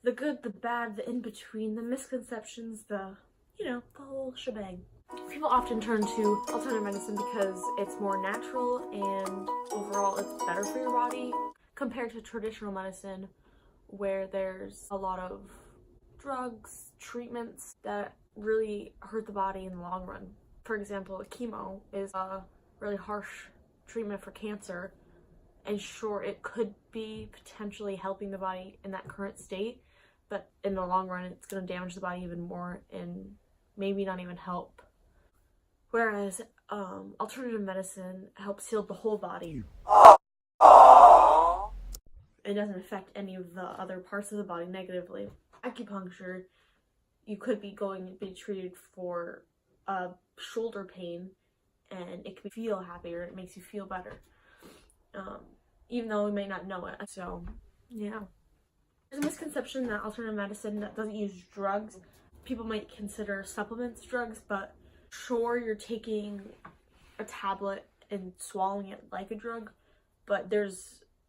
the good, the bad, the in-between, the misconceptions, the whole shebang. People often turn to alternative medicine because it's more natural and overall it's better for your body compared to traditional medicine, where there's a lot of drugs, treatments that really hurt the body in the long run. For example, chemo is a really harsh treatment for cancer, and sure, it could be potentially helping the body in that current state, but in the long run it's going to damage the body even more and maybe not even help. Whereas alternative medicine helps heal the whole body. It doesn't affect any of the other parts of the body negatively. Acupuncture, you could be going to be treated for shoulder pain, and it can feel happier, it makes you feel better, even though we may not know it. So yeah, there's a misconception that alternative medicine that doesn't use drugs. People might consider supplements drugs, but sure, you're taking a tablet and swallowing it like a drug, but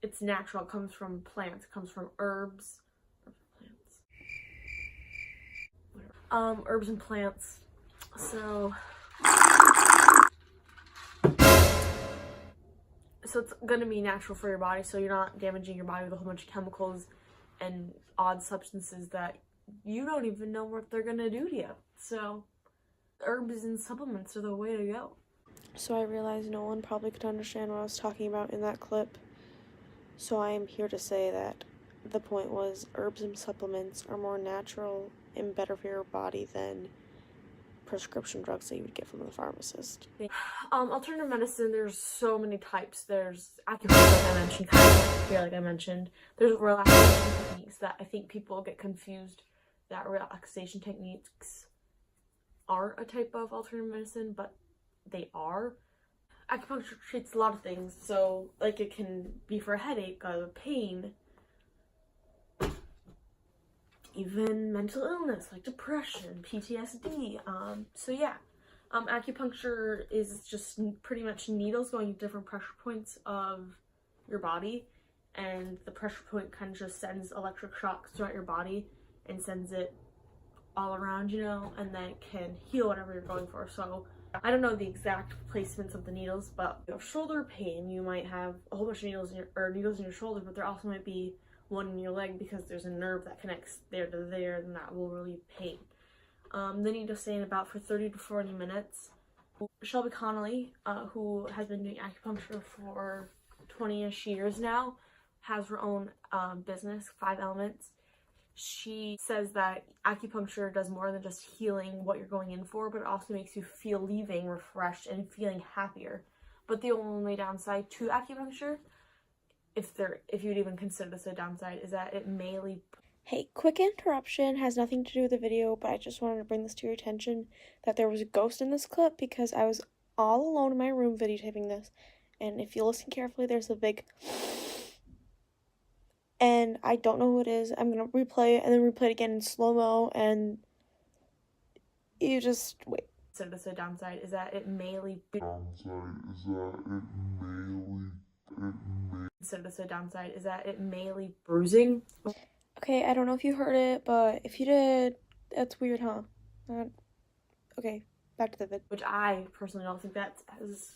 it's natural. It comes from plants, it comes from herbs and plants. So it's going to be natural for your body, so you're not damaging your body with a whole bunch of chemicals and odd substances that you don't even know what they're going to do to you. So herbs and supplements are the way to go. So I realized no one probably could understand what I was talking about in that clip. So I am here to say that the point was herbs and supplements are more natural and better for your body than prescription drugs that you would get from the pharmacist. Alternative medicine, there's so many types. There's acupuncture, like I mentioned, chiropractic, like I mentioned. There's relaxation techniques that I think people get confused that relaxation techniques aren't a type of alternative medicine, but they are. Acupuncture treats a lot of things, so like it can be for a headache, pain, even mental illness like depression, PTSD. So yeah, acupuncture is just pretty much needles going to different pressure points of your body, and the pressure point kind of just sends electric shocks throughout your body and sends it all around, and then it can heal whatever you're going for. So I don't know the exact placements of the needles, but if you have shoulder pain, you might have a whole bunch of needles in your shoulder, but there also might be one in your leg because there's a nerve that connects there to there, and that will relieve pain. They need to stay in about for 30 to 40 minutes. Shelby Connolly, who has been doing acupuncture for 20-ish years now, has her own business, 5 Elements. She says that acupuncture does more than just healing what you're going in for, but it also makes you feel leaving refreshed and feeling happier. But the only downside to acupuncture, if you'd even consider this a downside, is that it may leave. Hey, quick interruption, has nothing to do with the video, but I just wanted to bring this to your attention that there was a ghost in this clip because I was all alone in my room videotaping this, and if you listen carefully, there's a big and I don't know who it is. I'm gonna replay it and then replay it again in slow-mo, and you just wait. So that's a downside, is that it may leave. So that's a downside, is that it may leave bruising. Okay, I don't know if you heard it, but if you did, that's weird, huh? Okay, back to the vid. Which I personally don't think that is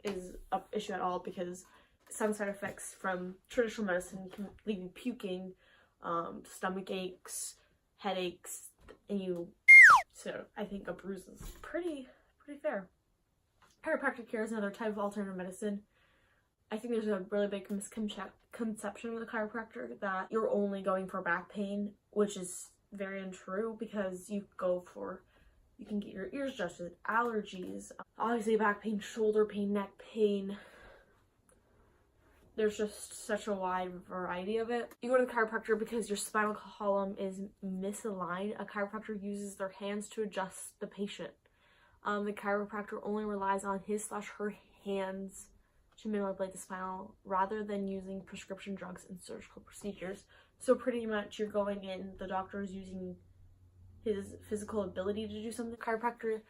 an issue at all, because some side effects from traditional medicine can leave you puking, stomach aches, headaches, so I think a bruise is pretty fair. Chiropractic care is another type of alternative medicine. I think there's a really big misconception with a chiropractor that you're only going for back pain, which is very untrue, because you can get your ears adjusted, allergies, obviously back pain, shoulder pain, neck pain. There's just such a wide variety of it. You go to the chiropractor because your spinal column is misaligned. A chiropractor uses their hands to adjust the patient. The chiropractor only relies on his/her hands to manipulate the spinal rather than using prescription drugs and surgical procedures. So pretty much you're going in, the doctor is using his physical ability to do something. Chiropractor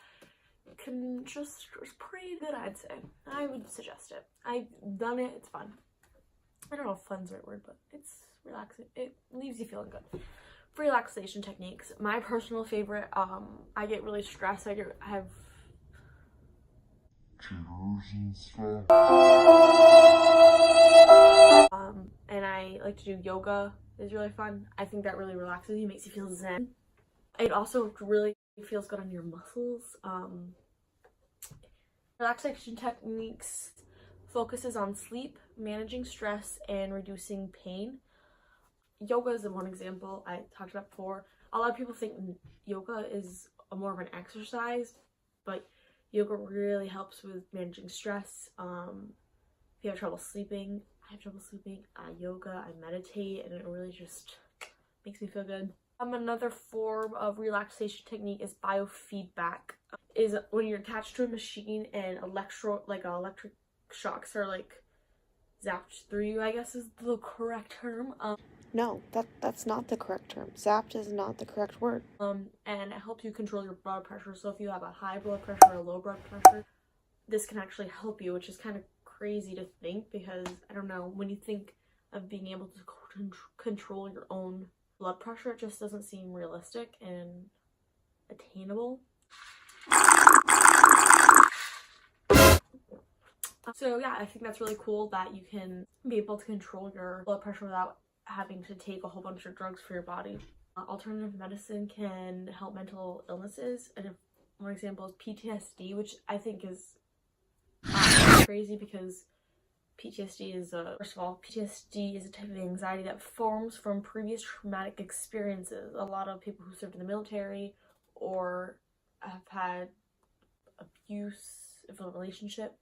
is pretty good, I'd say. I would suggest it. I've done it, it's fun. I don't know if fun's the right word, but it's relaxing. It leaves you feeling good. For relaxation techniques, my personal favorite, I get really stressed. I have and I like to do yoga. Is really fun. I think that really relaxes you, makes you feel zen. It also really feels good on your muscles. Relaxation techniques focuses on sleep, managing stress, and reducing pain. Yoga is one example I talked about before. A lot of people think yoga is more of an exercise, but yoga really helps with managing stress. If you have trouble sleeping, I have trouble sleeping, yoga, I meditate, and it really just makes me feel good. Another form of relaxation technique is biofeedback. Is when you're attached to a machine and electric shocks are like zapped through you, I guess is the correct term. No, that's not the correct term. Zapped is not the correct word. And it helps you control your blood pressure. So if you have a high blood pressure or low blood pressure, this can actually help you, which is kind of crazy to think because, I don't know, when you think of being able to control your own blood pressure, it just doesn't seem realistic and attainable. So yeah, I think that's really cool that you can be able to control your blood pressure without having to take a whole bunch of drugs for your body. Alternative medicine can help mental illnesses, and one example is PTSD, which I think is crazy because PTSD is first of all, PTSD is a type of anxiety that forms from previous traumatic experiences. A lot of people who served in the military or have had abuse of a relationship,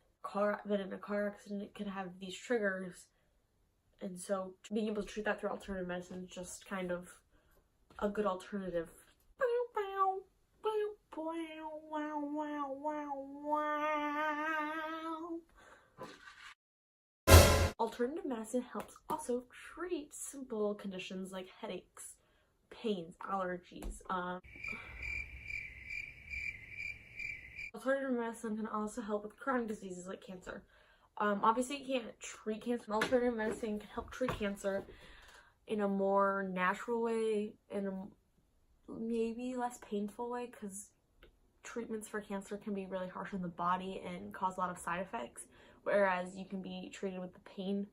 been in a car accident, can have these triggers. And so being able to treat that through alternative medicine is just kind of a good alternative. Alternative medicine helps also treat simple conditions like headaches, pains, allergies. Alternative medicine can also help with chronic diseases like cancer. Obviously you can't treat cancer. Alternative medicine can help treat cancer in a more natural way, in a maybe less painful way, because treatments for cancer can be really harsh on the body and cause a lot of side effects, whereas you can be treated with the pain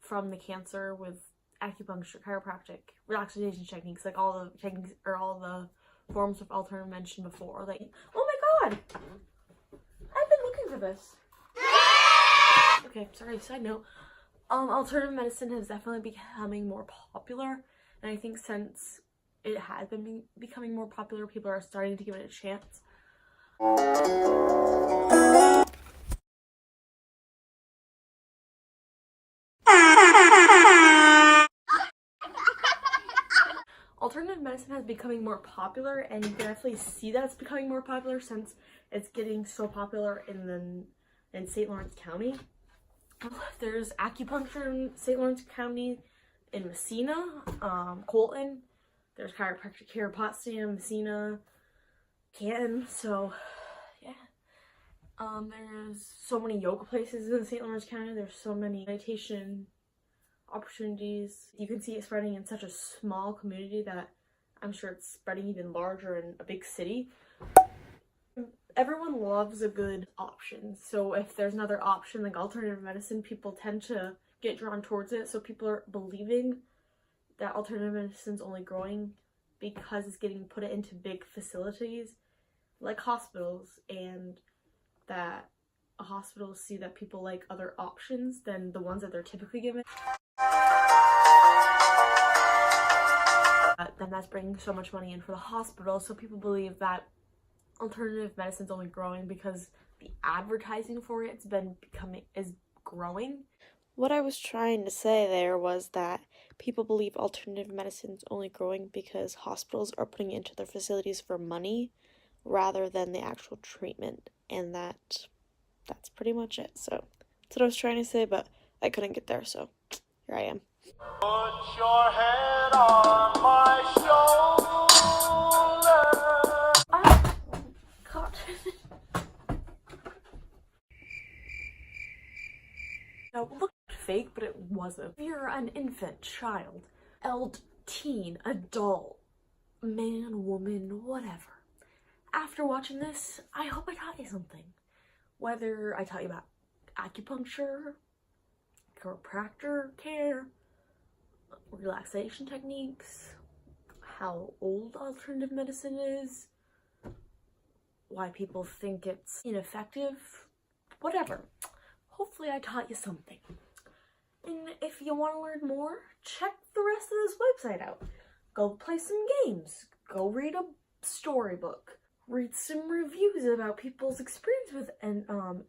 from the cancer with acupuncture, chiropractic, relaxation techniques, like all the techniques or all the forms of alternative mentioned before. Like, oh my god, I've been looking for this. Okay, sorry, side note. Alternative medicine has definitely becoming more popular, and I think since it has been becoming more popular, people are starting to give it a chance. Alternative medicine has becoming more popular, and you can definitely see that it's becoming more popular since it's getting so popular in St. Lawrence County. There's acupuncture in St. Lawrence County, in Messina, Colton. There's chiropractic here in Potsdam, Messina, Canton. So yeah, there's so many yoga places in St. Lawrence County. There's so many meditation opportunities. You can see it spreading in such a small community that I'm sure it's spreading even larger in a big city. Everyone loves a good option, so if there's another option like alternative medicine, people tend to get drawn towards it. So people are believing that alternative medicine is only growing because it's getting put into big facilities like hospitals, and that hospitals see that people like other options than the ones that they're typically given. Then that's bringing so much money in for the hospital, so people believe that alternative medicine is only growing because the advertising for it is growing. What I was trying to say there was that people believe alternative medicine is only growing because hospitals are putting it into their facilities for money rather than the actual treatment, and that's pretty much it. So that's what I was trying to say, but I couldn't get there, so here I am. Put your head on my shoulder. God. Now, it looked fake, but it was it? If you're an infant, child, teen, adult, man, woman, whatever. After watching this, I hope I taught you something. Whether I taught you about acupuncture, chiropractor care, relaxation techniques, how old alternative medicine is, why people think it's ineffective, whatever. Hopefully I taught you something. And if you want to learn more, check the rest of this website out. Go play some games. Go read a storybook. Read some reviews about people's experience with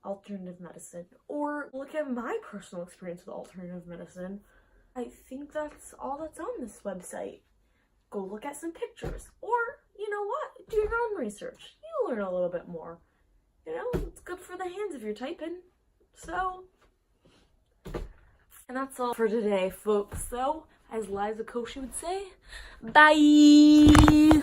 alternative medicine. Or look at my personal experience with alternative medicine. I think that's all that's on this website. Go look at some pictures. Or, you know what? Do your own research. You'll learn a little bit more. You know, it's good for the hands if you're typing. So, and that's all for today, folks. So, as Liza Koshy would say, bye!